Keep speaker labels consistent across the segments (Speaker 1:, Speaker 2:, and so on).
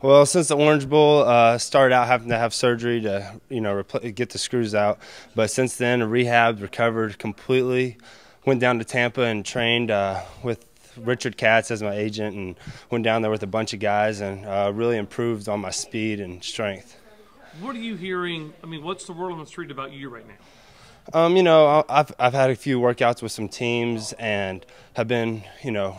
Speaker 1: Well, since the Orange Bowl, started out having to have surgery to, get the screws out. But since then, rehabbed, recovered completely. Went down to Tampa and trained with Richard Katz as my agent, and went down there with a bunch of guys and really improved on my speed and strength.
Speaker 2: What are you hearing? I mean, what's the word on the street about you right now?
Speaker 1: I've had a few workouts with some teams and have been,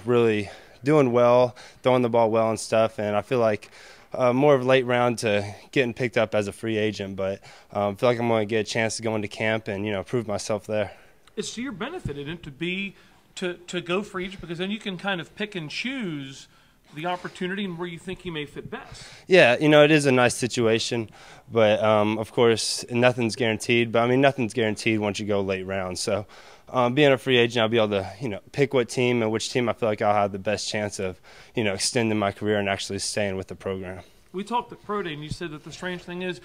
Speaker 1: really doing well, throwing the ball well and stuff. And I feel like more of a late round to getting picked up as a free agent, but I feel like I'm going to get a chance to go into camp and, prove myself there.
Speaker 2: It's to your benefit, isn't it, to go free agent, because then you can kind of pick and choose the opportunity and where you think you may fit best.
Speaker 1: Yeah, it is a nice situation, but of course nothing's guaranteed. But I mean, nothing's guaranteed once you go late round. So being a free agent, I'll be able to pick what team and which team I feel like I'll have the best chance of extending my career and actually staying with the program.
Speaker 2: We talked at Pro Day, and you said that the strange thing is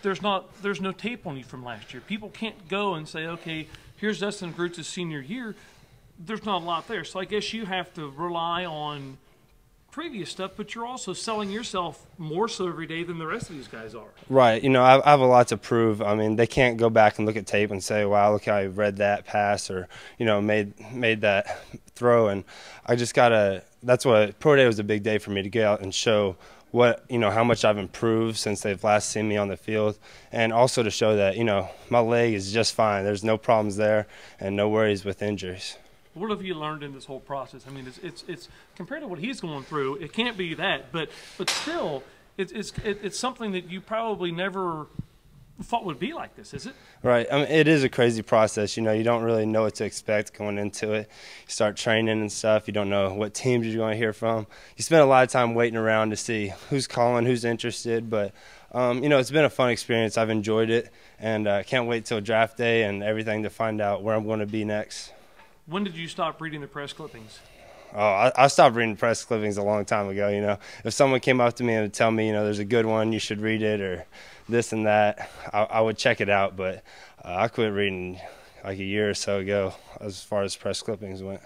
Speaker 2: there's no tape on you from last year. People can't go and say, okay, here's Dustin Grutza's senior year. There's not a lot there. So I guess you have to rely on previous stuff, but you're also selling yourself more so every day than the rest of these guys are.
Speaker 1: Right. I have a lot to prove. I mean, they can't go back and look at tape and say, wow, look how I read that pass or, made that throw. And I just got to – that's what – Pro Day was a big day for me to get out and show what, how much I've improved since they've last seen me on the field, and also to show that, my leg is just fine. There's no problems there and no worries with injuries.
Speaker 2: What have you learned in this whole process? I mean, it's compared to what he's going through, it can't be that, but still, it's something that you probably never thought would be like this, is it?
Speaker 1: Right. I mean, it is a crazy process. You don't really know what to expect going into it. You start training and stuff. You don't know what teams you're going to hear from. You spend a lot of time waiting around to see who's calling, who's interested. But, it's been a fun experience. I've enjoyed it, and can't wait till draft day and everything to find out where I'm going to be next.
Speaker 2: When did you stop reading the press clippings?
Speaker 1: Oh, I stopped reading press clippings a long time ago. If someone came up to me and would tell me, there's a good one, you should read it, or this and that, I would check it out. But I quit reading like a year or so ago as far as press clippings went.